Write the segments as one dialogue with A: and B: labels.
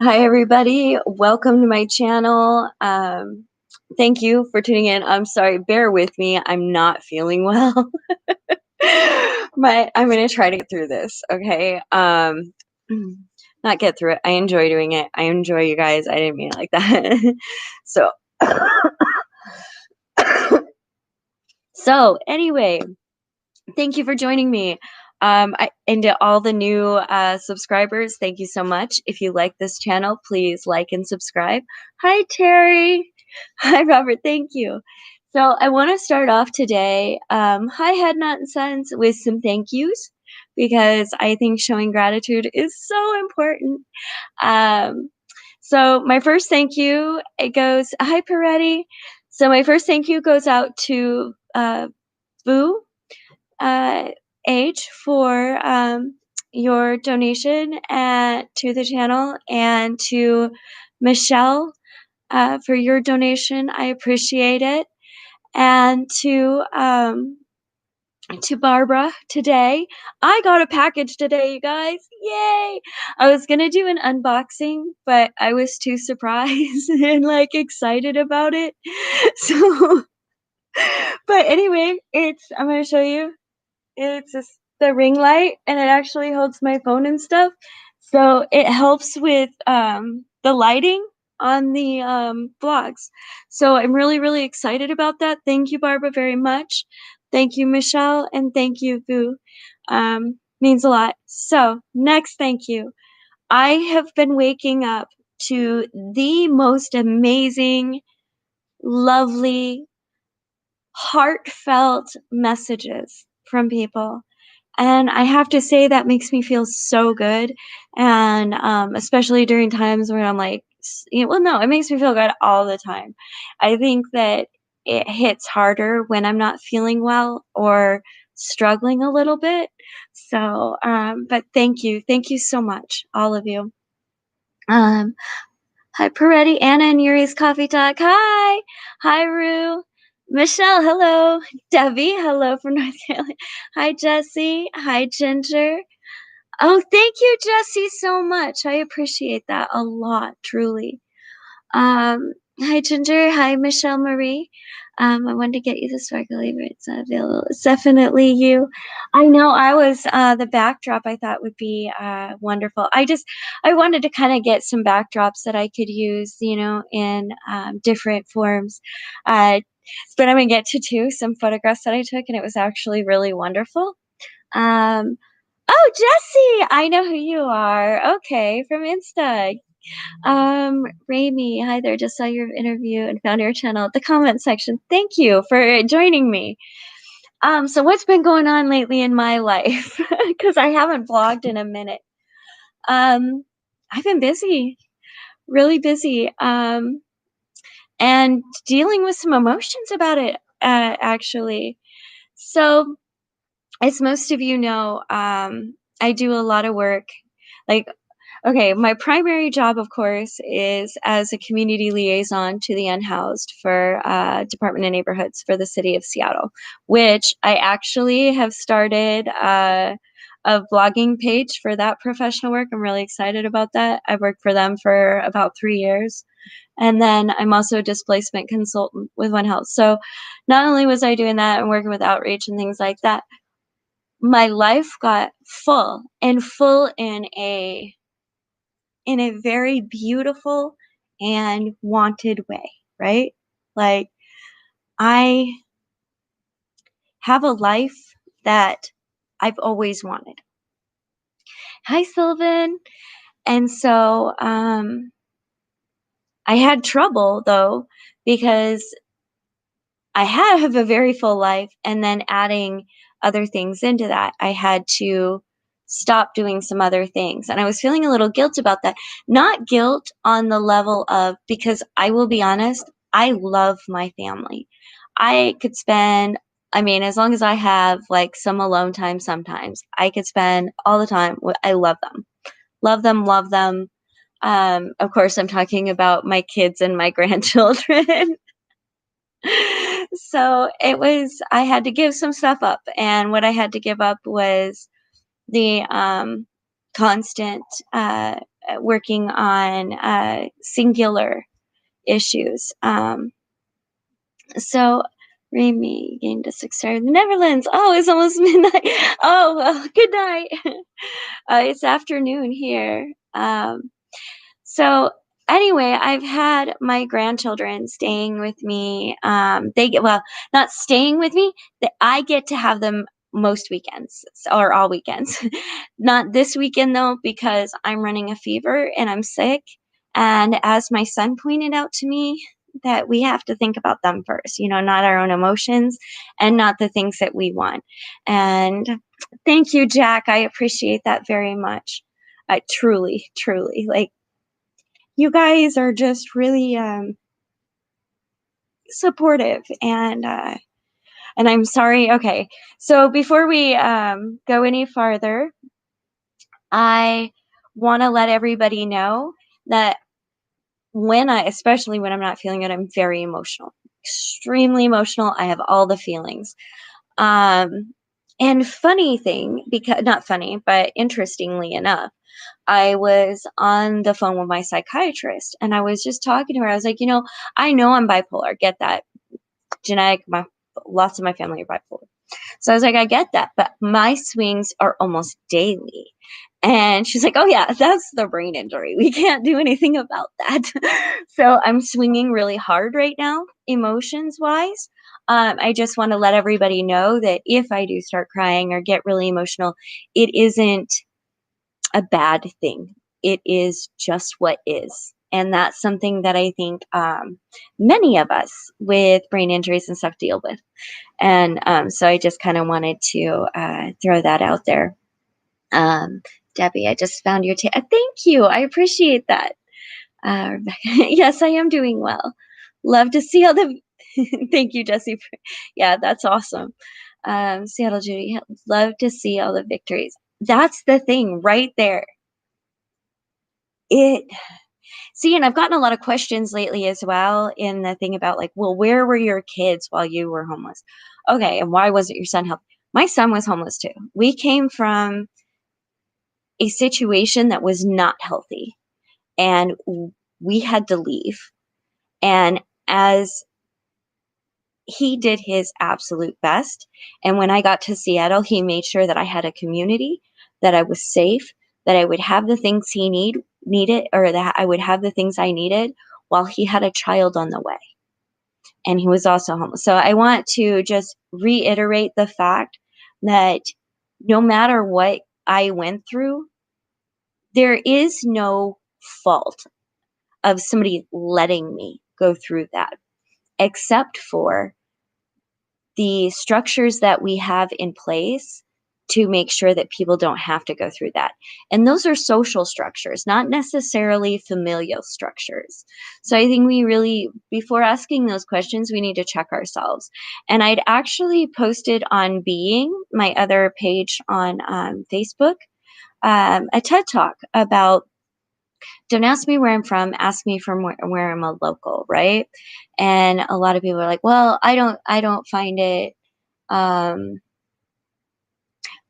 A: Hi, everybody. Welcome to my channel. Thank you for tuning in. I'm sorry, bear with me. I'm not feeling well. I'm going to try to get through this, okay? Not get through it. I enjoy doing it. I enjoy you guys. I didn't mean it like that. So, anyway, thank you for joining me. And to all the new subscribers, thank you so much. If you like this channel, please like and subscribe. Hi, Terry. Hi, Robert. Thank you. So I want to start off today, hi, Head Not and Sons, with some thank yous because I think showing gratitude is so important. Um, so my first thank you, it goes, hi, Peretti. So my first thank you goes out to Boo uh, Age for your donation to the channel, and to Michelle for your donation. I appreciate it. And to Barbara today. I got a package today, you guys. Yay! I was gonna do an unboxing, but I was too surprised and like excited about it. So, but anyway, I'm gonna show you. It's just the ring light, and it actually holds my phone and stuff. So it helps with the lighting on the vlogs. So I'm really, really excited about that. Thank you, Barbara, very much. Thank you, Michelle, and thank you, Boo. Means a lot. So next, thank you. I have been waking up to the most amazing, lovely, heartfelt messages from people. And I have to say that makes me feel so good, and, especially during times when I'm like, well, no, it makes me feel good all the time. I think that it hits harder when I'm not feeling well or struggling a little bit. So, but thank you. Thank you so much, all of you. Um, Hi, Peretti, Anna, and Yuri's Coffee Talk. Hi. Hi, Rue. Michelle, hello. Debbie, hello from North Carolina. Hi, Jesse. Hi, Ginger. Oh, thank you, Jesse, so much. I appreciate that a lot, truly. Hi, Ginger. Hi, Michelle Marie. I wanted to get you the sparkly, but it's not available. It's definitely you. I know I was, the backdrop I thought would be wonderful. I wanted to kind of get some backdrops that I could use, in different forms. Uh, but I'm going to get to some photographs that I took, and it was actually really wonderful. Um, oh, Jesse, I know who you are. Okay, from Insta. Ramy, hi there. Just saw your interview and found your channel. The comment section. Thank you for joining me. So what's been going on lately in my life? Because I haven't vlogged in a minute. I've been busy, really busy, and dealing with some emotions about it, actually. So, as most of you know, I do a lot of work, like, okay, my primary job, of course, is as a community liaison to the unhoused for Department of Neighborhoods for the city of Seattle, which I actually have started a vlogging page for that professional work. I'm really excited about that. I've worked for them for about 3 years. And then I'm also a displacement consultant with One Health. So not only was I doing that and working with outreach and things like that, my life got full in a very beautiful and wanted way, right? Like, I have a life that I've always wanted. Hi, Sylvan. And so, I had trouble though, because I have a very full life, and then adding other things into that, I had to stop doing some other things. And I was feeling a little guilt about that. Not guilt on the level of, because I will be honest, I love my family. I could spend, I mean, as long as I have like some alone time sometimes, I could spend all the time. I love them. Love them, love them. Of course, I'm talking about my kids and my grandchildren. So I had to give some stuff up. And what I had to give up was the constant working on singular issues. So Remy gained a 6 star in the Netherlands. Oh, it's almost midnight. Oh, well, good night. It's afternoon here. So anyway, I've had my grandchildren staying with me. They get, well, not staying with me. I get to have them most weekends or all weekends. Not this weekend though, because I'm running a fever and I'm sick. And as my son pointed out to me, that we have to think about them first, not our own emotions and not the things that we want. And thank you, Jack. I appreciate that very much. I truly, truly like you guys are just really supportive and I'm sorry. Okay. So before we go any farther, I want to let everybody know that especially when I'm not feeling it, I'm very emotional, extremely emotional. I have all the feelings. Um, and funny thing, because not funny, but interestingly enough, I was on the phone with my psychiatrist and I was just talking to her. I was like, I know I'm bipolar. Get that. Genetic, lots of my family are bipolar. So I was like, I get that, but my swings are almost daily. And she's like, oh, yeah, that's the brain injury. We can't do anything about that. So I'm swinging really hard right now, emotions wise. I just want to let everybody know that if I do start crying or get really emotional, it isn't a bad thing. It is just what is. And that's something that I think many of us with brain injuries and stuff deal with. And so I just kind of wanted to throw that out there. Um, Debbie, I just found your thank you. I appreciate that. Rebecca, yes, I am doing well. Love to see all the. Thank you, Jesse. Yeah, that's awesome. Seattle Judy, love to see all the victories. That's the thing right there. It See, and I've gotten a lot of questions lately as well in the thing about like, well, where were your kids while you were homeless? Okay, and why wasn't your son healthy? My son was homeless too. We came from a situation that was not healthy and we had to leave. And as he did his absolute best. And when I got to Seattle, he made sure that I had a community, that I was safe, that I would have the things he needed, or that I would have the things I needed while he had a child on the way. And he was also homeless. So I want to just reiterate the fact that no matter what I went through, there is no fault of somebody letting me go through that, except for the structures that we have in place to make sure that people don't have to go through that. And those are social structures, not necessarily familial structures. So I think we really, before asking those questions, we need to check ourselves. And I'd actually posted on Being, my other page on Facebook, a TED Talk about don't ask me where I'm from, ask me from where I'm a local, right? And a lot of people are like, well, I don't find it um,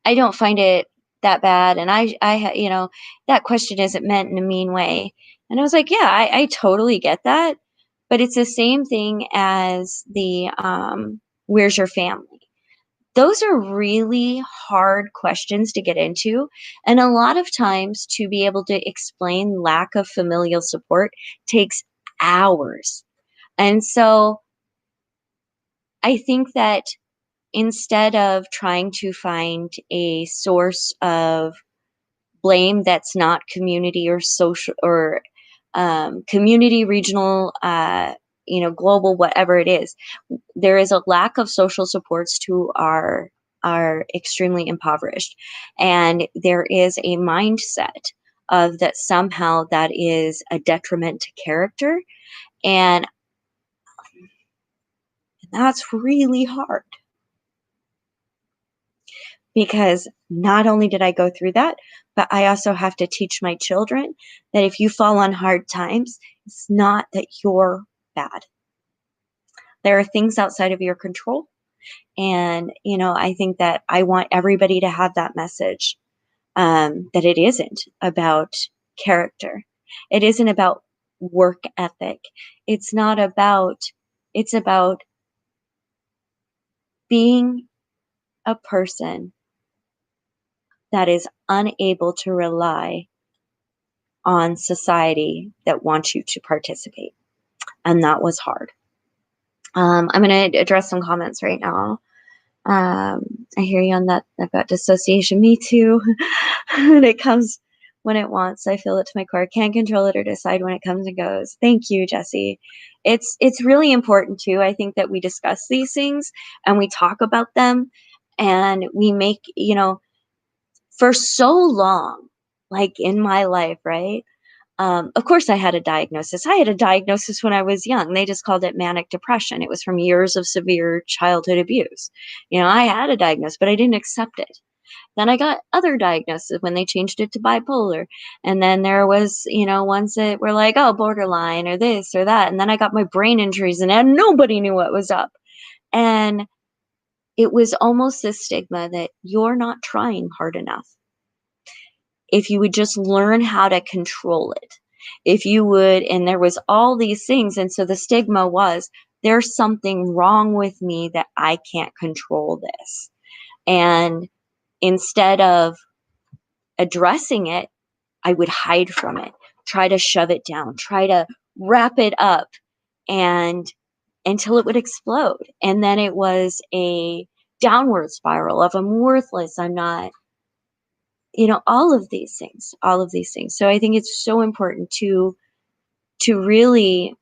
A: I don't find it that bad. And that question isn't meant in a mean way. And I was like, yeah, I totally get that. But it's the same thing as where's your family? Those are really hard questions to get into. And a lot of times to be able to explain lack of familial support takes hours. And so I think that instead of trying to find a source of blame that's not community or social or community, regional, global, whatever it is, there is a lack of social supports to are extremely impoverished, and there is a mindset of that somehow that is a detriment to character, and that's really hard. Because not only did I go through that, but I also have to teach my children that if you fall on hard times, it's not that you're bad. There are things outside of your control. And, I think that I want everybody to have that message, that it isn't about character. It isn't about work ethic. It's not about, it's about being a person that is unable to rely on society that wants you to participate. And that was hard. I'm going to address some comments right now. I hear you on that about dissociation. Me too. And it comes when it wants. I feel it to my core. Can't control it or decide when it comes and goes. Thank you, Jesse. It's really important too. I think that we discuss these things and we talk about them and we make, for so long, like in my life, right? Of course, I had a diagnosis. I had a diagnosis when I was young. They just called it manic depression. It was from years of severe childhood abuse. I had a diagnosis, but I didn't accept it. Then I got other diagnoses when they changed it to bipolar. And then there was, ones that were like, oh, borderline or this or that. And then I got my brain injuries and nobody knew what was up. And it was almost this stigma that you're not trying hard enough. If you would just learn how to control it. If you would, and there was all these things. And so the stigma was, there's something wrong with me that I can't control this. And instead of addressing it, I would hide from it, try to shove it down, try to wrap it up and until it would explode. And then it was a downward spiral of I'm worthless, I'm not, all of these things. So I think it's so important to really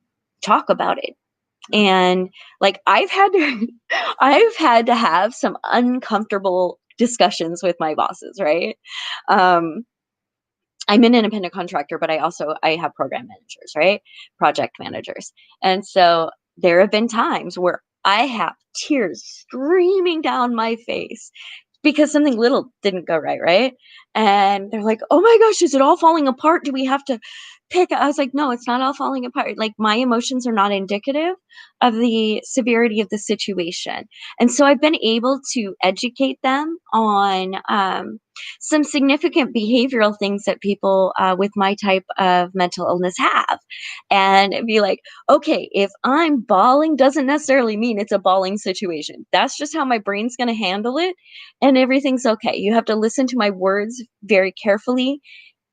A: talk about it. And like I've had to have some uncomfortable discussions with my bosses, right? Um I'm an independent contractor, but I have program managers, right? Project managers. And so there have been times where I have tears streaming down my face because something little didn't go right, right? And they're like, "Oh my gosh, is it all falling apart? Do we have to pick?" I was like, "No, it's not all falling apart. Like my emotions are not indicative of the severity of the situation." And so I've been able to educate them on some significant behavioral things that people with my type of mental illness have, and be like, "Okay, if I'm bawling, doesn't necessarily mean it's a bawling situation. That's just how my brain's going to handle it." And everything's okay. You have to listen to my words very carefully,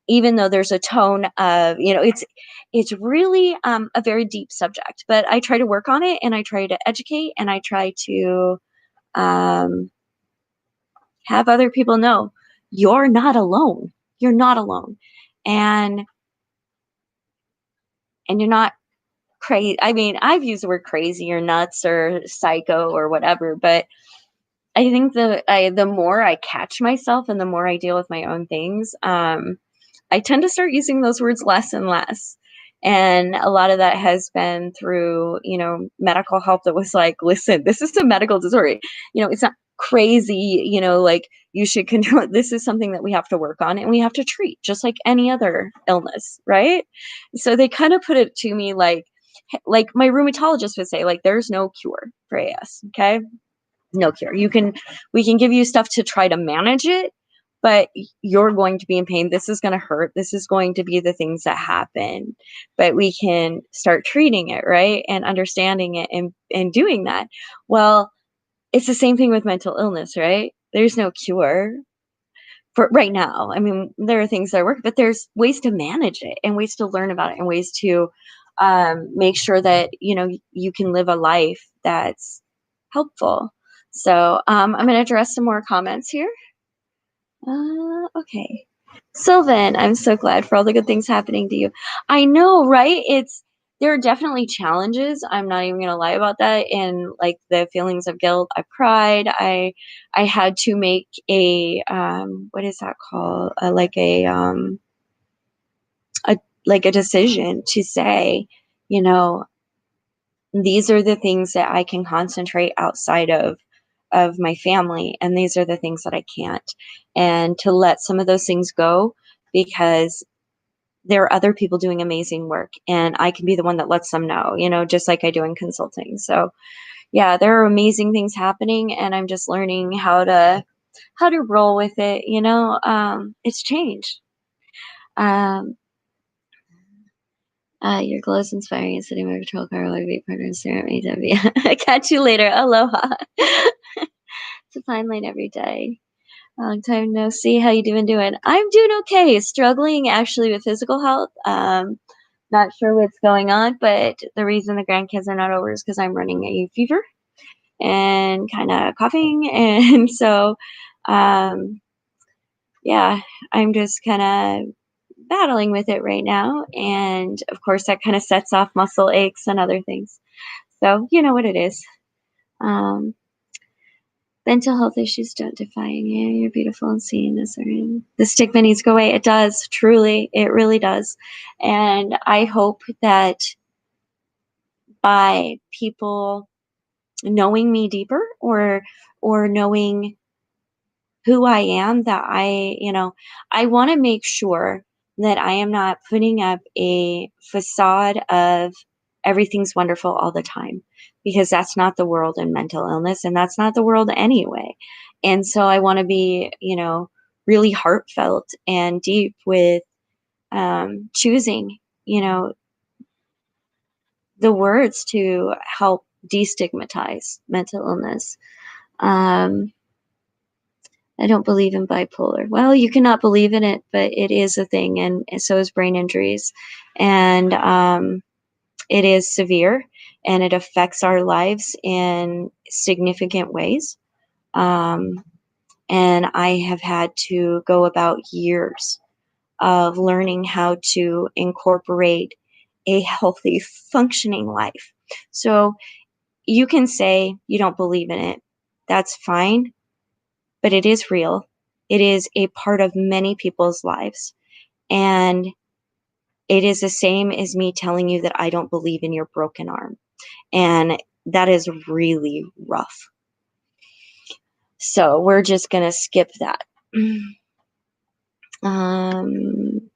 A: even though there's a tone of, it's really a very deep subject. But I try to work on it, and I try to educate, and I try to um, have other people know you're not alone. You're not alone, and you're not crazy. I mean, I've used the word crazy or nuts or psycho or whatever, but I think the more I catch myself and the more I deal with my own things, I tend to start using those words less and less. And a lot of that has been through, medical help that was like, listen, this is a medical disorder. It's not crazy, like you should control it. This is something that we have to work on and we have to treat just like any other illness, right? So they kind of put it to me like my rheumatologist would say, like, there's no cure for AS. Okay. No cure. We can give you stuff to try to manage it, but you're going to be in pain. This is going to hurt. This is going to be the things that happen. But we can start treating it, right? And understanding it and doing that. Well, it's the same thing with mental illness, right? There's no cure for right now. I mean, there are things that work, but there's ways to manage it and ways to learn about it and ways to make sure that you can live a life that's helpful. So I'm going to address some more comments here. Okay. Sylvan, I'm so glad for all the good things happening to you. I know, right? There are definitely challenges. I'm not even gonna lie about that. And like the feelings of guilt, I cried. I had to make a what is that called? A like a decision to say, you know, these are the things that I can concentrate outside of my family, and these are the things that I can't. And to let some of those things go because there are other people doing amazing work and I can be the one that lets them know, just like I do in consulting. So yeah, there are amazing things happening and I'm just learning how to roll with it, it's changed. Your glow is inspiring and sitting in my patrol car while I wait partner and stare at me. W. Catch you later. Aloha. It's a fine line every day. Long time no see. How you doing? I'm doing okay. Struggling actually with physical health. Not sure what's going on, but the reason the grandkids are not over is because I'm running a fever and kind of coughing, and so um, yeah, I'm just kind of battling with it right now, and of course that kind of sets off muscle aches and other things. So you know what it is. Um, Mental health issues don't define you. You're beautiful and seen as the stigma needs to go away. It does, truly, it really does. And I hope that by people knowing me deeper, or knowing who I am, that I want to make sure that I am not putting up a facade of everything's wonderful all the time, because that's not the world in mental illness, and that's not the world anyway. And so I want to be, really heartfelt and deep with choosing, the words to help destigmatize mental illness. Um, I don't believe in bipolar. Well, you cannot believe in it, but it is a thing, and so is brain injuries. And it is severe, and it affects our lives in significant ways. Um, and I have had to go about years of learning how to incorporate a healthy, functioning life. So you can say you don't believe in it. That's fine, but it is real. It is a part of many people's lives. And it is the same as me telling you that I don't believe in your broken arm. And that is really rough. So we're just going to skip that. Um,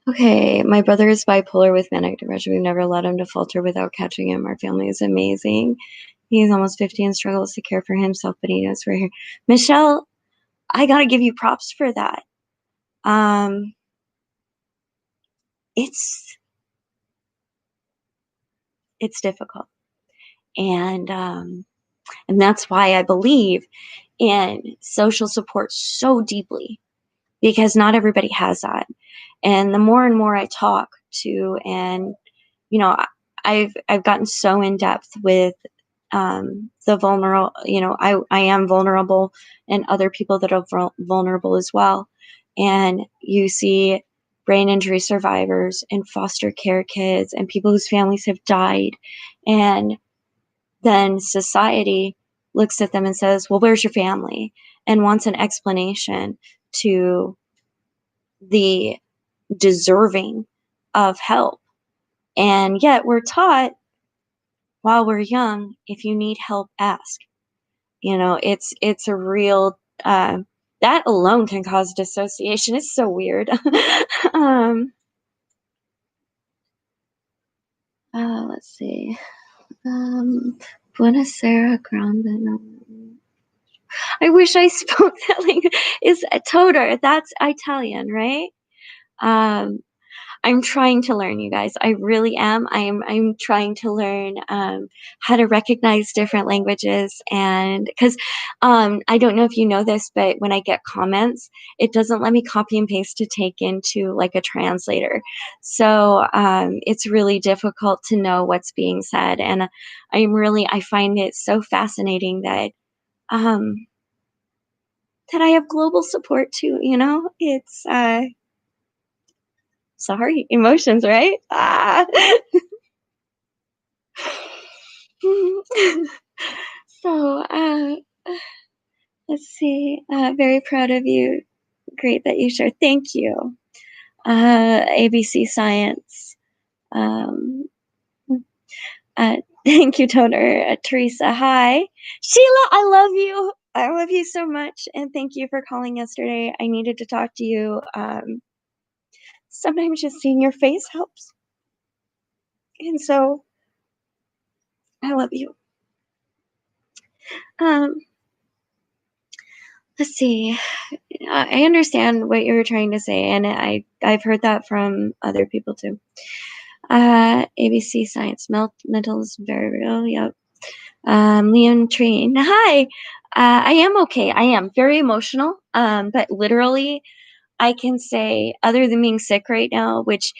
A: okay, my brother is bipolar with manic depression. We've never allowed him to falter without catching him. Our family is amazing. He's almost 50 and struggles to care for himself, but he knows we're here. Michelle, I got to give you props for that. Um, it's difficult, and that's why I believe in social support so deeply, because not everybody has that. And the more and more I talk to, and you know, I've gotten so in depth with the vulnerable. I am vulnerable, and other people that are vulnerable as well. And you see brain injury survivors and foster care kids and people whose families have died, and then society looks at them and says, well, where's your family? And wants an explanation to the deserving of help. And yet we're taught while we're young, if you need help, ask. It's a real, that alone can cause dissociation. It's so weird. um, let's see. Buonasera Grande. No. I wish I spoke that language. Is Toter? That's Italian, right? Um, I'm trying to learn, you guys. I really am. I'm trying to learn how to recognize different languages, and because I don't know if you know this, but when I get comments, it doesn't let me copy and paste to take into like a translator. So it's really difficult to know what's being said, and I find it so fascinating that um, that I have global support too. It's sorry, emotions, right? Ah. So, let's see. Very proud of you. Great that you shared. Thank you. ABC Science. Um, uh, thank you, Toner. Teresa, hi. Sheila, I love you. I love you so much. And thank you for calling yesterday. I needed to talk to you. Sometimes just seeing your face helps. And so I love you. Um, let's see. I understand what you were trying to say, and I've heard that from other people too. ABC Science Mental is very real. Yep. Leon Train. Hi. I am okay. I am very emotional. But literally, I can say, other than being sick right now, which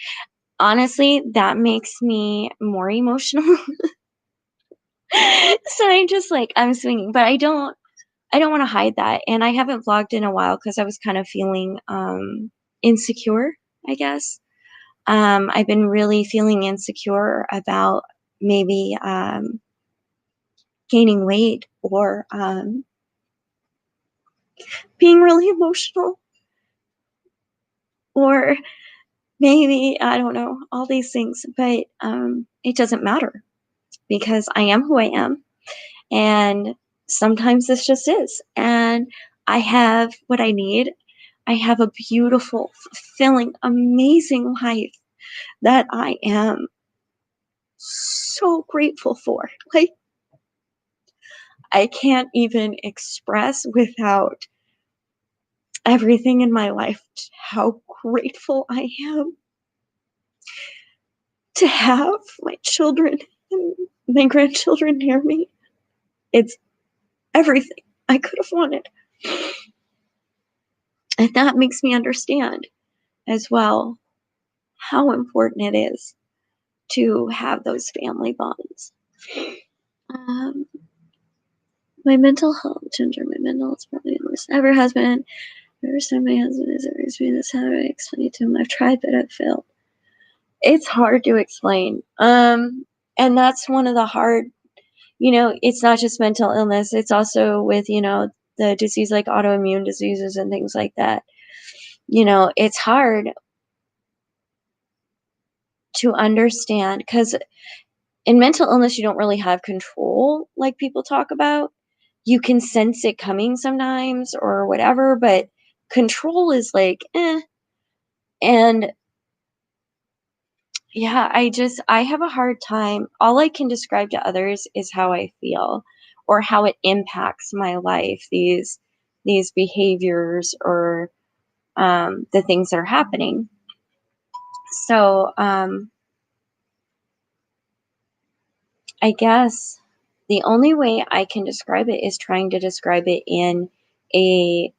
A: honestly, that makes me more emotional. So I'm just like, I'm swinging, but I don't want to hide that. And I haven't vlogged in a while because I was kind of feeling insecure, I guess. I've been really feeling insecure about maybe gaining weight or being really emotional or maybe, I don't know, all these things. But it doesn't matter because I am who I am. And sometimes this just is. And I have what I need. I have a beautiful, fulfilling, amazing life that I am so grateful for. Like, I can't even express without everything in my life how grateful I am to have my children and my grandchildren near me. It's everything I could have wanted. And that makes me understand as well how important it is to have those family bonds. Um, my mental health, Ginger, my mental health is probably the worst it ever has been. Every time my husband has ever experienced this, how do I explain it to him? I've tried, but I've failed. It's hard to explain. And that's one of the hard, it's not just mental illness, it's also with, the disease like autoimmune diseases and things like that. It's hard to understand because in mental illness, you don't really have control like people talk about. You can sense it coming sometimes or whatever, but control is like, eh. And yeah, I have a hard time. All I can describe to others is how I feel or how it impacts my life, these behaviors or the things that are happening. So I guess the only way I can describe it is trying to describe it in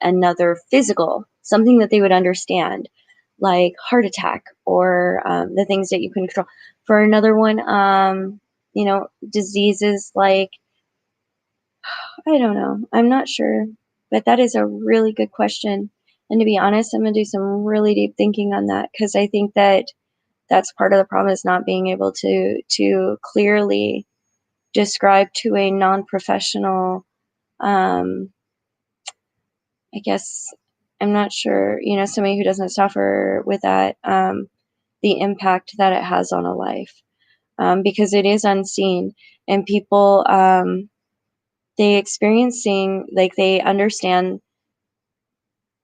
A: another physical, something that they would understand, like heart attack or the things that you can control. For another one, diseases like I don't know. I'm not sure, but that is a really good question. And to be honest, I'm gonna do some really deep thinking on that because I think that that's part of the problem is not being able to clearly describe to a non-professional, um, I guess I'm not sure, somebody who doesn't suffer with that, the impact that it has on a life, because it is unseen and people, they experiencing like they understand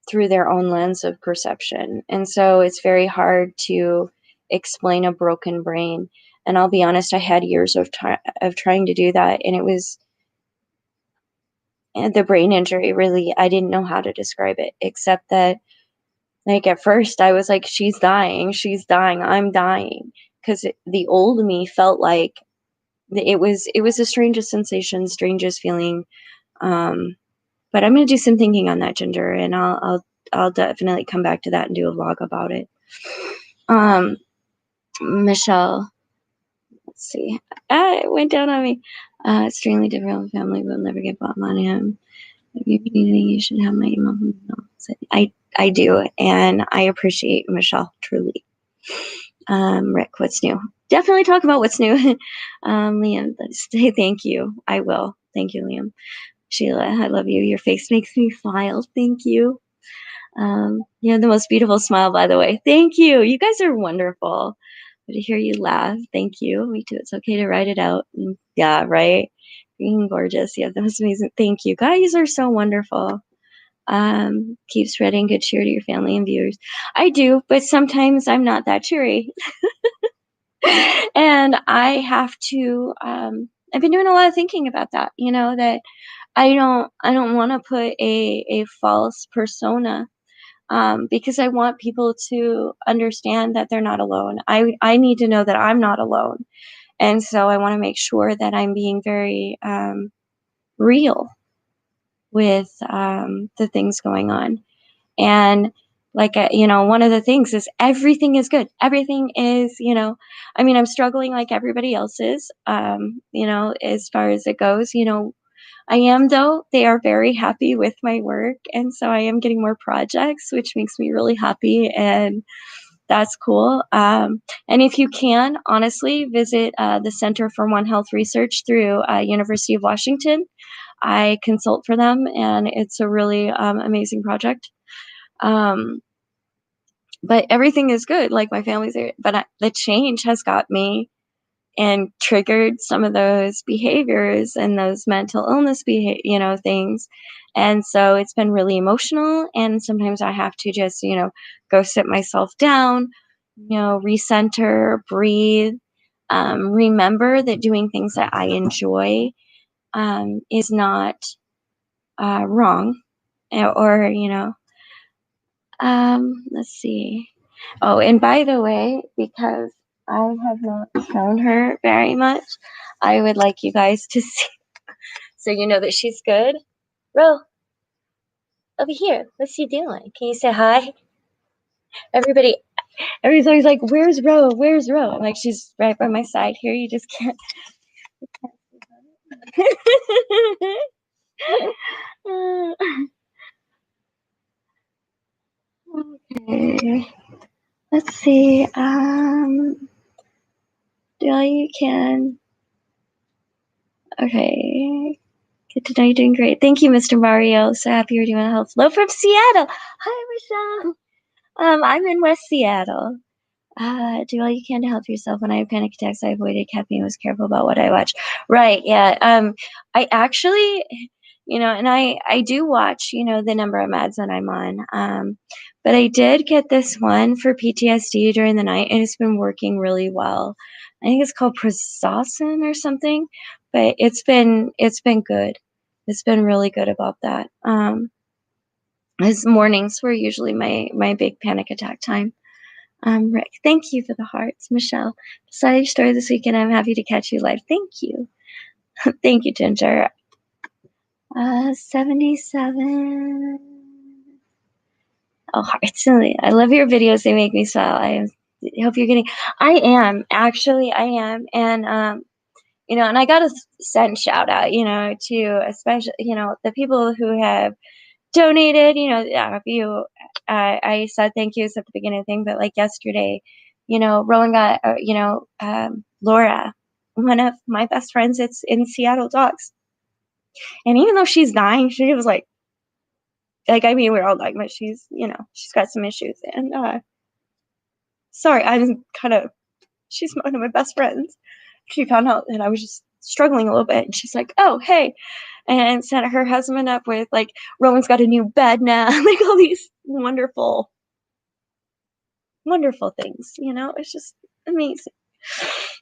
A: through their own lens of perception, and so it's very hard to explain a broken brain. And I'll be honest, I had years of trying to do that, and it was and the brain injury really I didn't know how to describe it except that like at first I was like she's dying, I'm dying because the old me felt like it was the strangest sensation, strangest feeling. um but I'm going to do some thinking on that, Ginger, and I'll definitely come back to that and do a vlog about it. um Michelle, let's see. It went down on me. Extremely difficult family will never get bottom on him. If you need anything, you should have my email. I do, and I appreciate Michelle truly. Rick, what's new? Definitely talk about what's new. Liam, say thank you. I will. Thank you, Liam. Sheila, I love you. Your face makes me smile. Thank you. You have the most beautiful smile, by the way. Thank you. You guys are wonderful. But to hear you laugh, thank you. Me too. It's okay to write it out. Yeah, right. Being gorgeous. Yeah, that was amazing. Thank you. Guys are so wonderful. Keep spreading good cheer to your family and viewers. I do, but sometimes I'm not that cheery. And I have to I've been doing a lot of thinking about that, that I don't want to put a false persona because I want people to understand that they're not alone. I need to know that I'm not alone. And so I want to make sure that I'm being very real with the things going on. And one of the things is everything is good. Everything is, I mean, I'm struggling like everybody else is, as far as it goes. I am, though. They are very happy with my work. And so I am getting more projects, which makes me really happy. And that's cool. And if you can, honestly, visit the Center for One Health Research through University of Washington. I consult for them, and it's a really amazing project. Um, but everything is good. Like my family's there, but the change has got me and triggered some of those behaviors and those mental illness things. And so it's been really emotional. And sometimes I have to just, go sit myself down, recenter, breathe, remember that doing things that I enjoy is not wrong. Or, let's see. Oh, and by the way, because I have not shown her very much, I would like you guys to see so you know that she's good. Ro, over here. What's she doing? Can you say hi? Everybody, everybody's always like, "Where's Ro? Where's Ro?" I'm like, she's right by my side here. You just can't. Okay. Let's see. Do all you can. Okay. Good to know you're doing great. Thank you, Mr. Mario. So happy you're doing health. Lobe from Seattle. Hi, Michelle. I'm in West Seattle. Do all you can to help yourself. When I have panic attacks, I avoided caffeine and was careful about what I watch. Right, yeah. I actually, and I do watch, the number of meds that I'm on. But I did get this one for PTSD during the night, and it's been working really well. I think it's called Prazosin or something, but it's been good. It's been really good about that. His mornings were usually my big panic attack time. Rick, thank you for the hearts. Michelle, decided your story this weekend. I'm happy to catch you live. Thank you. Thank you, Ginger. 77. Oh, hearts. I love your videos. They make me smile. I hope you're getting. I am. Actually, I am. And, and I got to send shout out, to especially, the people who have donated, if you, I said thank yous at the beginning of the thing, but like yesterday, Rowan got, Laura, one of my best friends, it's in Seattle Dogs. And even though she's dying, she was I mean, we're all dying, but she's, she's got some issues. And, sorry, she's one of my best friends. She found out that I was just struggling a little bit. And she's like, oh, hey, and set her husband up with Rowan's got a new bed now, all these wonderful, wonderful things. It's just amazing.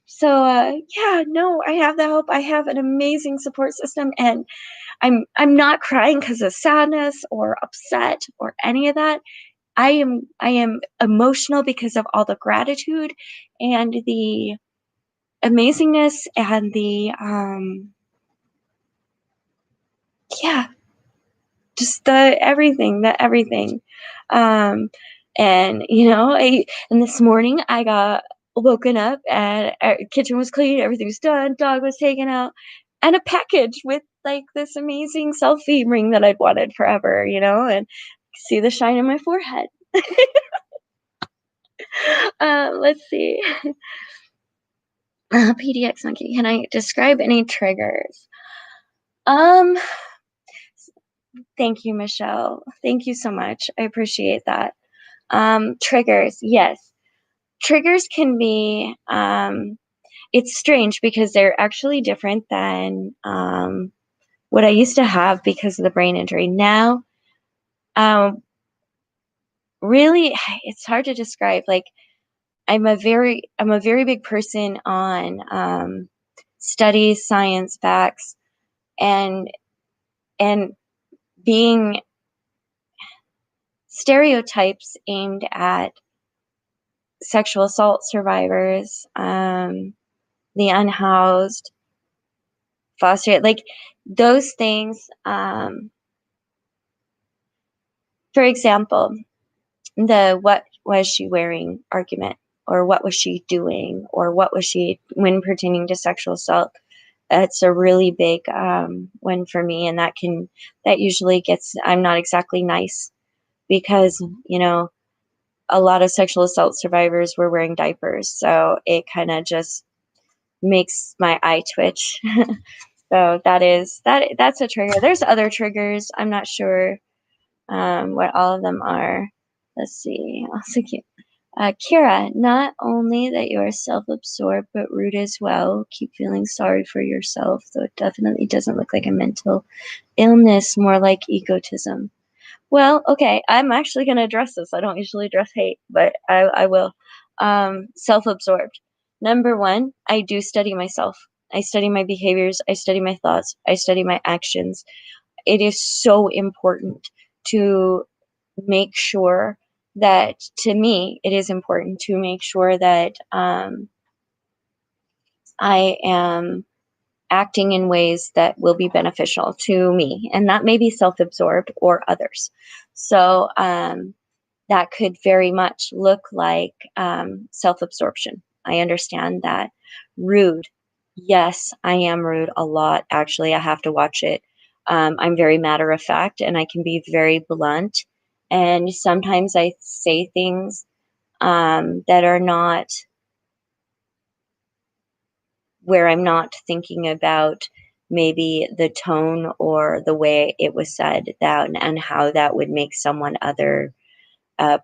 A: So yeah, no, I have the help. I have an amazing support system, and I'm not crying because of sadness or upset or any of that. I am emotional because of all the gratitude and the amazingness and the yeah, just the everything. Um, and and this morning I got woken up and kitchen was clean, everything was done, dog was taken out, and a package with this amazing selfie ring that I'd wanted forever, and see the shine in my forehead. Let's see. PDX monkey. Can I describe any triggers? Um, Thank you, Michelle. Thank you so much. I appreciate that. Triggers, yes. Triggers can be, it's strange because they're actually different than what I used to have because of the brain injury. Now, um, really, it's hard to describe. I'm a very big person on studies, science, facts, and being stereotypes aimed at sexual assault survivors, the unhoused, foster, like those things. For example, the "what was she wearing" argument, or "what was she doing," or "what was she" when pertaining to sexual assault. It's a really big one for me, and that usually gets. I'm not exactly nice because a lot of sexual assault survivors were wearing diapers, so it kind of just makes my eye twitch. So that's a trigger. There's other triggers. I'm not sure what all of them are. Let's see. Also cute. Kira, not only that you are self-absorbed, but rude as well. Keep feeling sorry for yourself, though it definitely doesn't look like a mental illness, more like egotism. Well, okay, I'm actually going to address this. I don't usually address hate, but I will. Self-absorbed. Number one, I do study myself. I study my behaviors. I study my thoughts. I study my actions. It is so important to make sure that, to me, it is important to make sure that I am acting in ways that will be beneficial to me, and that may be self-absorbed or others. So that could very much look like self-absorption. I understand that. Rude. Yes, I am rude a lot. Actually, I have to watch it. I'm very matter of fact, and I can be very blunt. And sometimes I say things that are not, where I'm not thinking about maybe the tone or the way it was said, that and how that would make someone other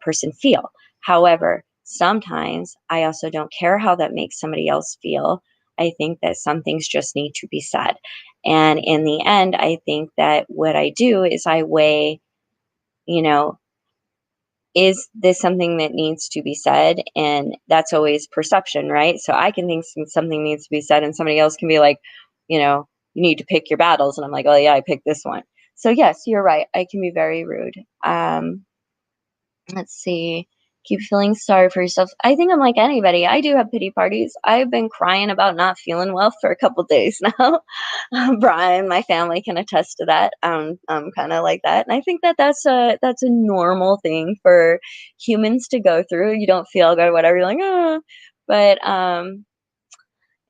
A: person feel. However, sometimes I also don't care how that makes somebody else feel. I think that some things just need to be said. And in the end, I think that what I do is I weigh, you know, is this something that needs to be said? And that's always perception, right? So I can think something needs to be said, and somebody else can be like, you need to pick your battles. And I'm like, oh, yeah, I picked this one. So, yes, you're right. I can be very rude. Let's see. Keep feeling sorry for yourself. I think I'm like anybody. I do have pity parties. I've been crying about not feeling well for a couple days now. Brian, my family can attest to that. I'm kind of like that, and I think that that's a normal thing for humans to go through. You don't feel good, whatever. You're like, ah, but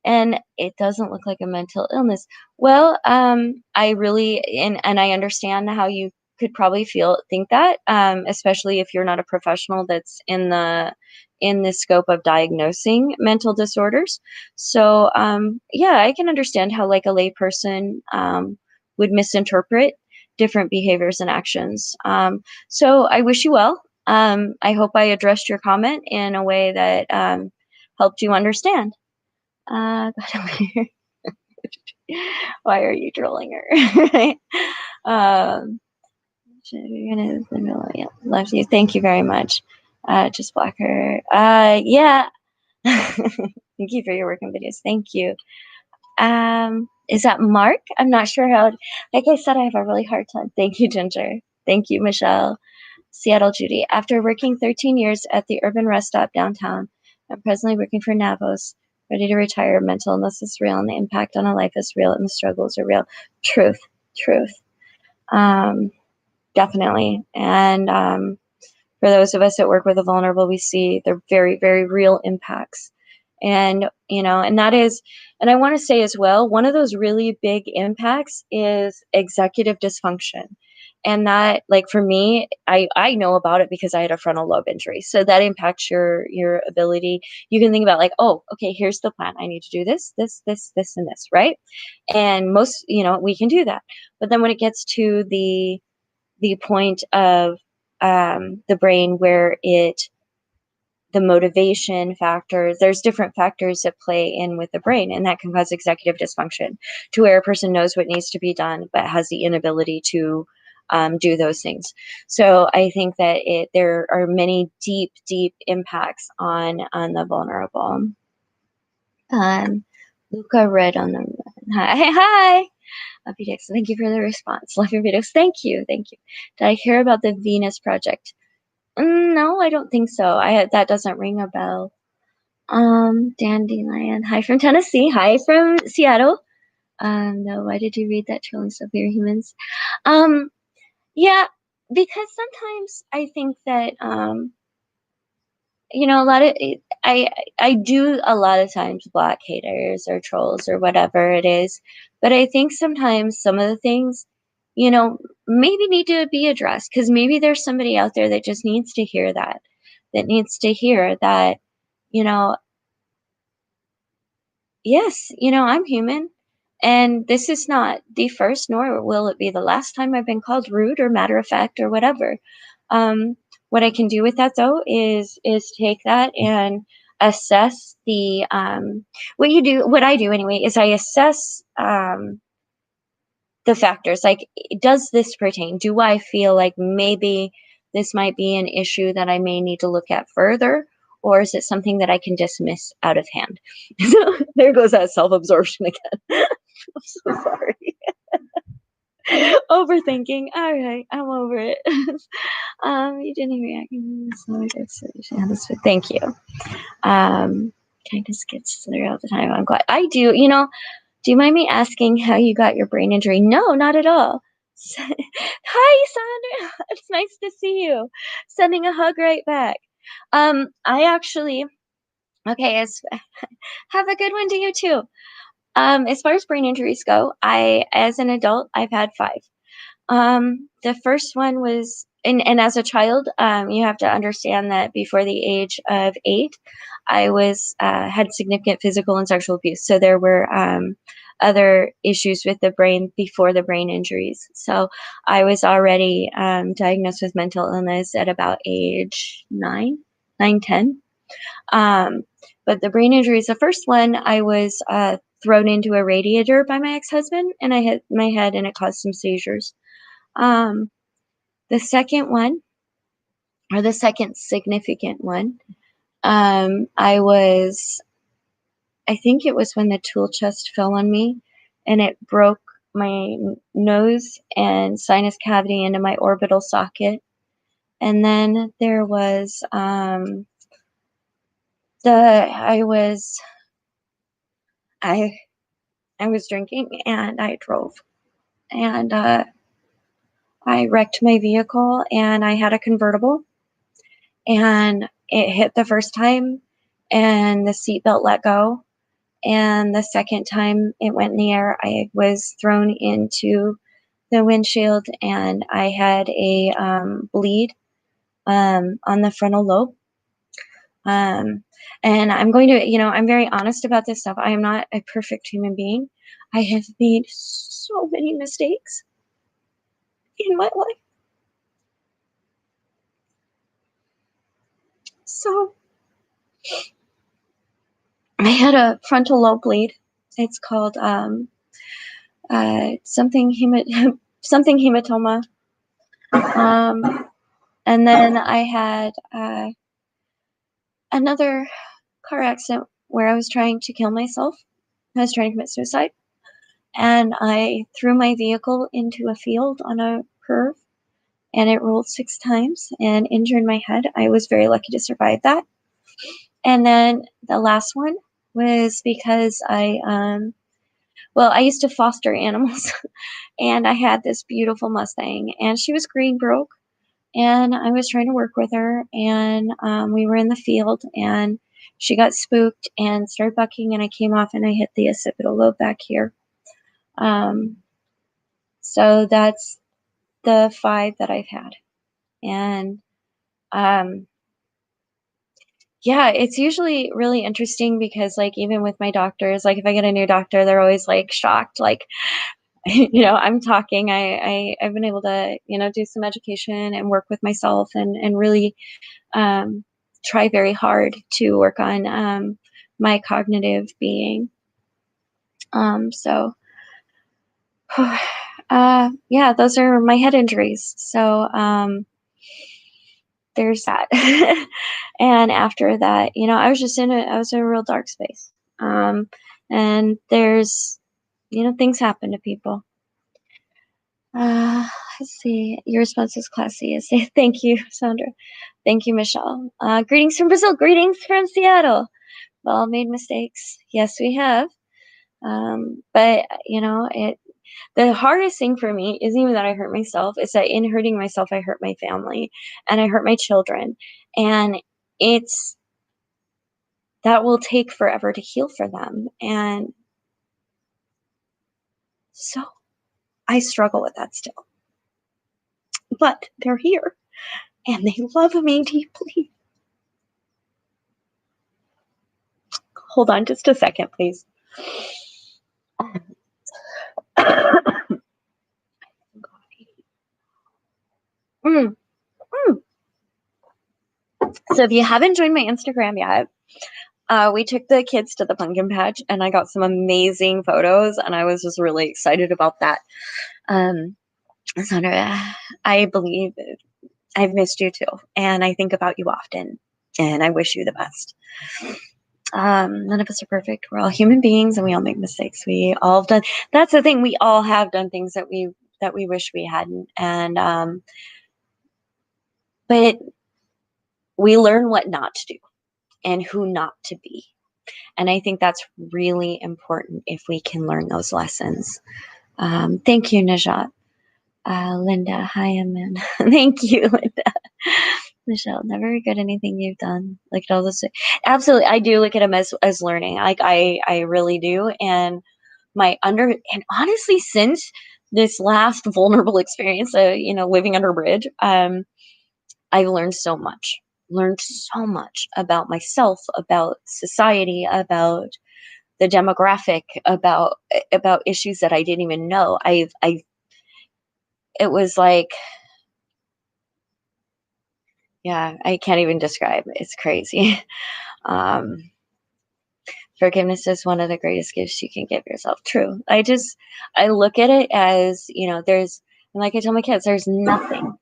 A: and it doesn't look like a mental illness. Well, I really, and I understand how you could probably think that, especially if you're not a professional that's in the scope of diagnosing mental disorders. So, yeah, I can understand how like a layperson would misinterpret different behaviors and actions. So I wish you well. I hope I addressed your comment in a way that helped you understand. God, why are you trolling her? Right? Um, you're gonna, yeah, love you. Thank you very much. Just block her. Yeah. Thank you for your work and videos. Thank you. Is that Mark? I'm not sure how. Like I said, I have a really hard time. Thank you, Ginger. Thank you, Michelle. Seattle Judy. After working 13 years at the Urban Rest Stop downtown, I'm presently working for Navos, ready to retire. Mental illness is real, and the impact on a life is real, and the struggles are real. Truth, truth. Um, Definitely. And for those of us that work with the vulnerable, we see they're very, very real impacts. And, and that is, and I want to say as well, one of those really big impacts is executive dysfunction. And that, like for me, I know about it because I had a frontal lobe injury. So that impacts your ability. You can think about like, oh, okay, here's the plan. I need to do this, this, this, this, and this, right? And most, we can do that. But then when it gets to the point of the brain where the motivation factors, there's different factors that play in with the brain, and that can cause executive dysfunction to where a person knows what needs to be done but has the inability to do those things. So I think that there are many deep, deep impacts on the vulnerable. Luca read on the hi. Love you, Dixon. Thank you for the response. Love your videos. Thank you. Thank you. Did I hear about the Venus Project? No, I don't think so. That doesn't ring a bell. Dandelion. Hi from Tennessee. Hi from Seattle. No, why did you read that Chilling Stuff for Humans? Um, yeah, because sometimes I think that a lot of I do a lot of times block haters or trolls or whatever it is, but I think sometimes some of the things, you know, maybe need to be addressed because maybe there's somebody out there that just needs to hear that needs to hear that, you know, yes, I'm human. And this is not the first, nor will it be the last time I've been called rude or matter of fact or whatever. Um, what I can do with that though is take that and assess what I do anyway is I assess the factors. Like, does this pertain? Do I feel like maybe this might be an issue that I may need to look at further? Or is it something that I can dismiss out of hand? So there goes that self absorption again. I'm so sorry. Overthinking. All right, I'm over it. You didn't react. Yeah, thank you. Kindness gets there all the time. I'm glad I do. Do you mind me asking how you got your brain injury? No, not at all. Hi, Sandra. It's nice to see you. Sending a hug right back. I actually, okay, have a good one to you too. As far as brain injuries go, as an adult, I've had five. The first one was, and as a child, you have to understand that before the age of 8, I had significant physical and sexual abuse. So there were other issues with the brain before the brain injuries. So I was already diagnosed with mental illness at about age 10. Um, but the brain injuries, the first one, I was thrown into a radiator by my ex-husband, and I hit my head, and it caused some seizures. Um, the second one, or the second significant one, I think it was when the tool chest fell on me and it broke my nose and sinus cavity into my orbital socket. And then there was I I was drinking and I drove, and I wrecked my vehicle, and I had a convertible, and it hit the first time and the seatbelt let go. And the second time it went in the air, I was thrown into the windshield and I had a bleed on the frontal lobe. Um, and I'm going to, I'm very honest about this stuff. I am not a perfect human being. I have made so many mistakes in my life. So I had a frontal lobe bleed. It's called something something hematoma. And then I had another car accident where I was trying to kill myself. I was trying to commit suicide, and I threw my vehicle into a field on a curve, and it rolled 6 times and injured my head. I was very lucky to survive that. And then the last one was because I used to foster animals, and I had this beautiful Mustang, and she was green broke, and I was trying to work with her, and we were in the field, and she got spooked and started bucking, and I came off and I hit the occipital lobe back here. Um, so that's the 5 that I've had. And yeah, it's usually really interesting because, like, even with my doctors, like, if I get a new doctor, they're always like shocked, like, I'm talking. I've been able to, do some education and work with myself and really um, try very hard to work on my cognitive being. So, yeah, those are my head injuries. So, there's that. And after that, I was in a real dark space. And there's, things happen to people. Uh, let's see. Your response is classy. Thank you, Sandra. Thank you, Michelle. Greetings from Brazil. Greetings from Seattle. We've all made mistakes. Yes, we have. But the hardest thing for me is even that I hurt myself, is that in hurting myself, I hurt my family and I hurt my children. And it's that will take forever to heal for them. And so I struggle with that still. But they're here and they love me deeply. Hold on just a second, please. Mm, mm. So if you haven't joined my Instagram yet, we took the kids to the pumpkin patch and I got some amazing photos and I was just really excited about that. Sandra, I believe I've missed you too. And I think about you often and I wish you the best. None of us are perfect. We're all human beings and we all make mistakes. We all have done, that's the thing. We all have done things that we wish we hadn't. And, but we learn what not to do and who not to be. And I think that's really important if we can learn those lessons. Thank you, Najat. Linda, hi, Amanda. Thank you, Linda. Michelle, never regret anything you've done. Look at all this. Absolutely, I do look at them as learning. Like I really do. And and honestly, since this last vulnerable experience, living under a bridge, I've learned so much. Learned so much about myself, about society, about the demographic, about issues that I didn't even know. It was like, yeah, I can't even describe. It's crazy. Um, Forgiveness is one of the greatest gifts you can give yourself. True. I look at it as, and like I tell my kids, there's nothing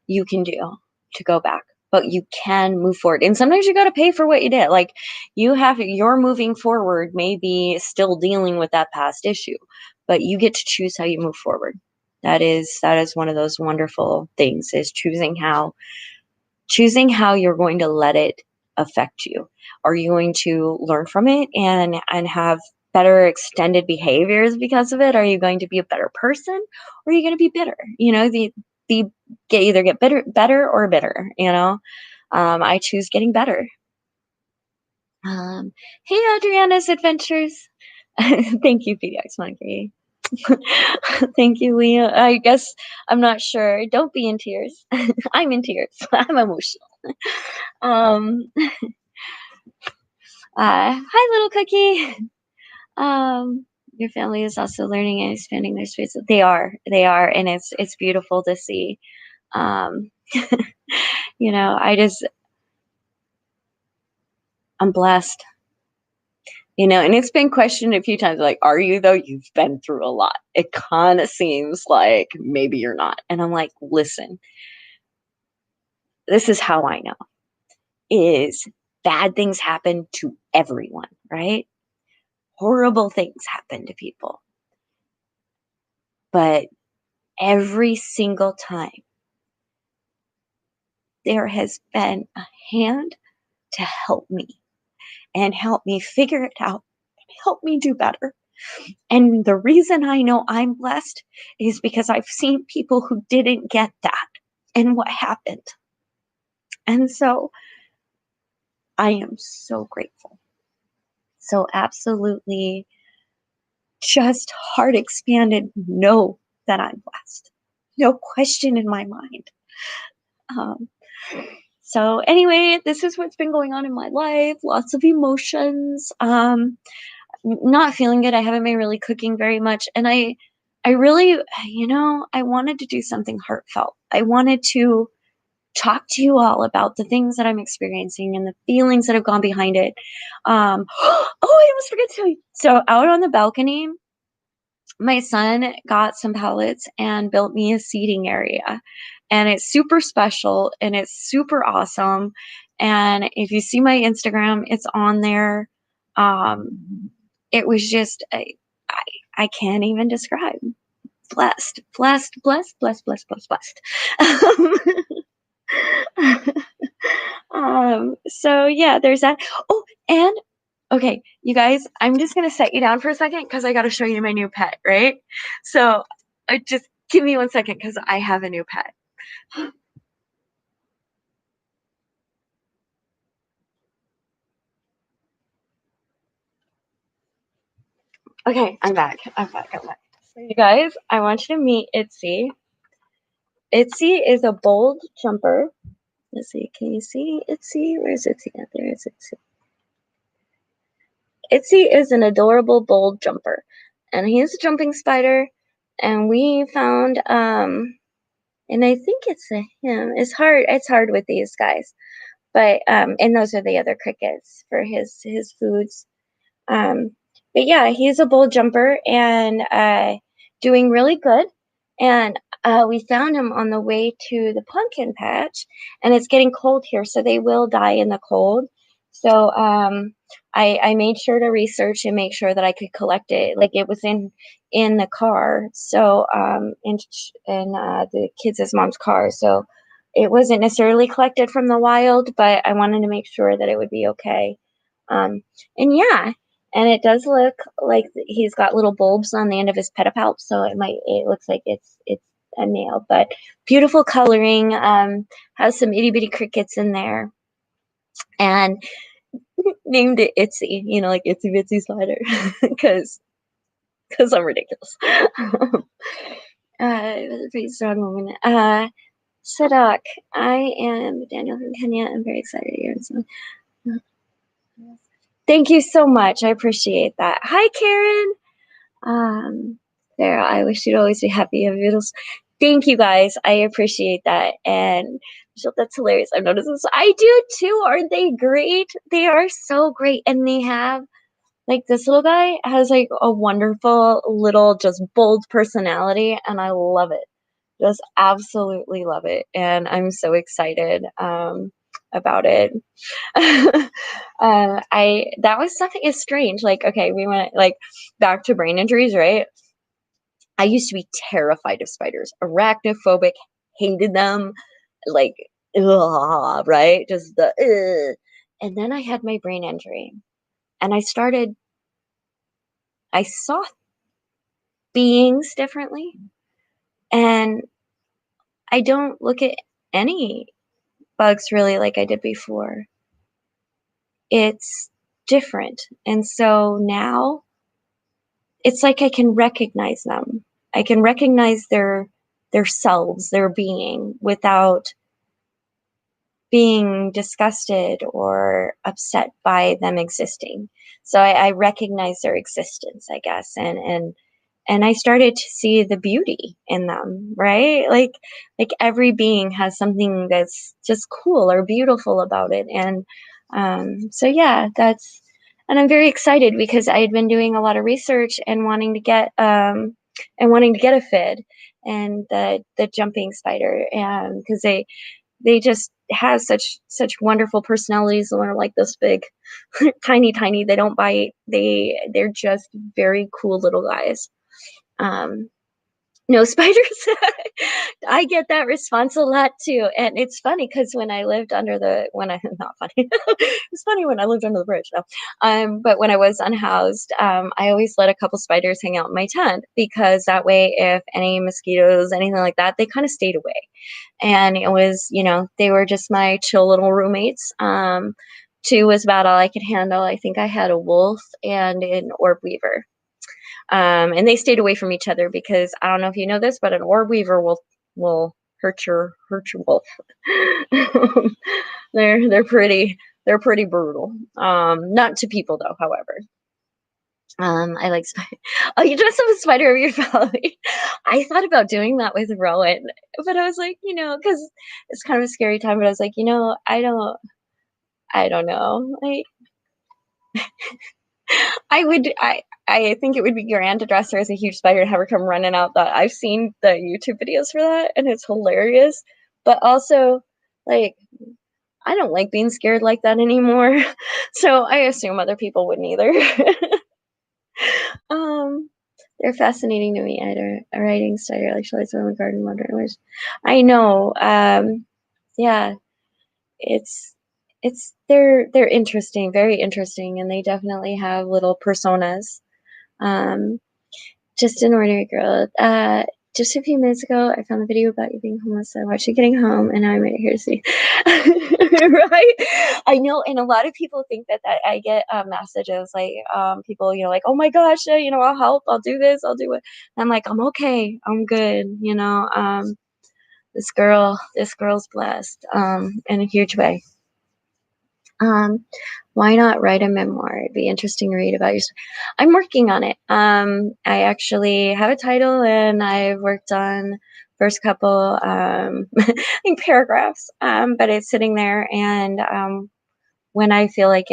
A: you can do to go back, but you can move forward. And sometimes you got to pay for what you did. Like you're moving forward, maybe still dealing with that past issue, but you get to choose how you move forward. That is one of those wonderful things, is choosing how you're going to let it affect you. Are you going to learn from it and have better extended behaviors because of it? Are you going to be a better person, or are you going to be bitter? Either get better or bitter. I choose getting better. Hey, Adriana's Adventures. Thank you, PDX Monkey. Thank you, Leah. I guess I'm not sure. Don't be in tears. I'm in tears. I'm emotional. Um, Hi, little cookie. Your family is also learning and expanding their space. They are, and it's beautiful to see. Um, I'm blessed. And it's been questioned a few times, like, are you though? You've been through a lot. It kind of seems like maybe you're not. And I'm like, listen, this is how I know, is bad things happen to everyone, right? Horrible things happen to people. But every single time there has been a hand to help me and help me figure it out and help me do better. And the reason I know I'm blessed is because I've seen people who didn't get that and what happened. And so I am so grateful. So absolutely, just heart expanded, know that I'm blessed. No question in my mind. So anyway, this is what's been going on in my life. Lots of emotions. Not feeling good. I haven't been really cooking very much. And I really, I wanted to do something heartfelt. I wanted to talk to you all about the things that I'm experiencing and the feelings that have gone behind it. Oh, I almost forget to tell you. So out on the balcony, my son got some pallets and built me a seating area. And it's super special and it's super awesome. And if you see my Instagram, it's on there. It was just, I can't even describe. Blessed, blessed, blessed, blessed, blessed, blessed, blessed. So yeah, there's that. Oh, and okay, you guys, I'm just gonna set you down for a second because I gotta show you my new pet, right? So just give me 1 second because I have a new pet. Okay, I'm back. I'm back. I'm back. So you guys, I want you to meet Itzy. Itzy is a bold jumper. Let's see, can you see Itzy? Where's Itzy at? There is Itzy. Itzy is an adorable bold jumper, and he is a jumping spider. And we found, and I think it's a him. It's hard. It's hard with these guys, but and those are the other crickets for his foods. Um, but yeah, he's a bold jumper and doing really good. And we found him on the way to the pumpkin patch, and it's getting cold here, so they will die in the cold. So I made sure to research and make sure that I could collect it. Like it was in the car, so in the kids' mom's car. So it wasn't necessarily collected from the wild, but I wanted to make sure that it would be okay. Um, and yeah, and it does look like he's got little bulbs on the end of his pedipalp, so it looks like it's a male, but beautiful coloring, has some itty bitty crickets in there, and named it Itsy, like Itsy Bitsy Spider, because I'm ridiculous. It was a pretty strong moment. Sadak, I am Daniel from Kenya. I'm very excited here. So, thank you so much. I appreciate that. Hi, Karen. Sarah, I wish you'd always be happy of Beatles. Thank you guys. I appreciate that. And Michelle, that's hilarious. I've noticed this. I do too. Aren't they great? They are so great. And they have like this little guy has like a wonderful little just bold personality, and I love it. Just absolutely love it. And I'm so excited about it. I that was something is strange. Like, okay, we went like back to brain injuries, right? I used to be terrified of spiders, arachnophobic, hated them, like, ugh, right? Just the ugh. And then I had my brain injury, and I saw beings differently, and I don't look at any bugs really like I did before. It's different. And so now it's like I can recognize them. I can recognize their selves, their being without being disgusted or upset by them existing. So I recognize their existence, I guess, and I started to see the beauty in them, right? Like every being has something that's just cool or beautiful about it, and so yeah, that's and I'm very excited because I had been doing a lot of research and wanting to get a fid and the jumping spider, and because they just have such wonderful personalities and are like this big tiny, they don't bite, they're just very cool little guys. um no spiders. I get that response a lot too, and it's funny because when I lived under the when I not funny it's funny when I lived under the bridge, no. But when I was unhoused, I always let a couple spiders hang out in my tent because that way if any mosquitoes, anything like that, they kind of stayed away. And it was, they were just my chill little roommates. Two was about all I could handle. I think I had a wolf and an orb weaver. And they stayed away from each other because I don't know if you know this, but an orb weaver will hurt your wolf. They're pretty brutal. Not to people though, however. I like spider. Oh, you dress up a spider over your belly. I thought about doing that with Rowan, but I was like, because it's kind of a scary time. But I was like, I don't know. I would, I think it would be grand to dress her as a huge spider and have her come running out. That I've seen the YouTube videos for that, and it's hilarious. But also, like, I don't like being scared like that anymore. So I assume other people wouldn't either. Um, they're fascinating to me. I had a writing study like Shelley's on the garden wonder, which I know. Yeah, it's they're interesting, very interesting, and they definitely have little personas. Um, just an ordinary girl. Just a few minutes ago, I found a video about you being homeless. I watched you getting home, and now I made it here to see. Right? I know, and a lot of people think that I get messages like people, like, "Oh my gosh, I'll help. I'll do this. I'll do it." And I'm like, "I'm okay. I'm good." This girl's blessed in a huge way. Um, why not write a memoir? It'd be interesting to read about your I'm working on it. I actually have a title and I've worked on first couple I think paragraphs. But it's sitting there and when I feel like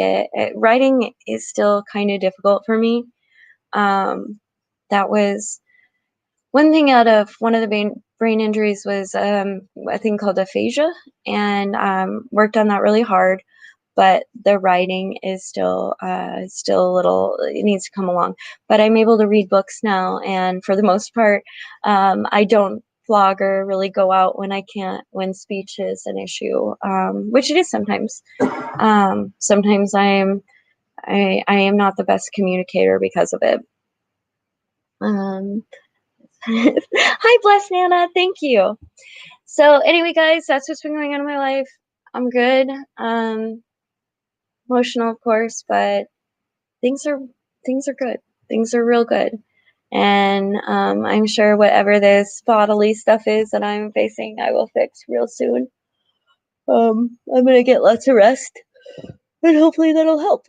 A: writing is still kind of difficult for me. Um, that was one thing out of one of the brain injuries was a thing called aphasia, and worked on that really hard, but the writing is still a little, it needs to come along. But I'm able to read books now, and for the most part, I don't vlog or really go out when I can't, when speech is an issue, which it is sometimes. Sometimes I am not the best communicator because of it. Um, Hi, Bless Nana. Thank you. So anyway, guys, that's what's been going on in my life. I'm good. Emotional, of course, but things are things are good. Things are real good. And I'm sure whatever this bodily stuff is that I'm facing, I will fix real soon. I'm gonna get lots of rest, and hopefully that'll help.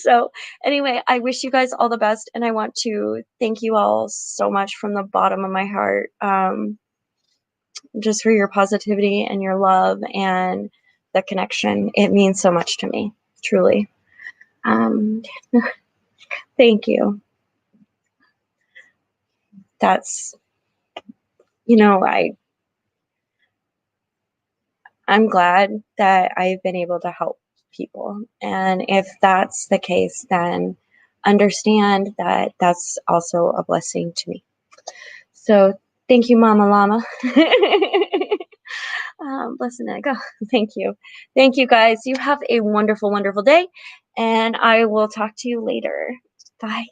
A: So, anyway, I wish you guys all the best, and I want to thank you all so much from the bottom of my heart, just for your positivity and your love and the connection. It means so much to me, truly. Um, Thank you. That's, you know, I'm glad that I've been able to help people. And if that's the case, then understand that that's also a blessing to me. So thank you, Mama Llama. Blessing egg. Oh, thank you. Thank you, guys. You have a wonderful, wonderful day. And I will talk to you later. Bye.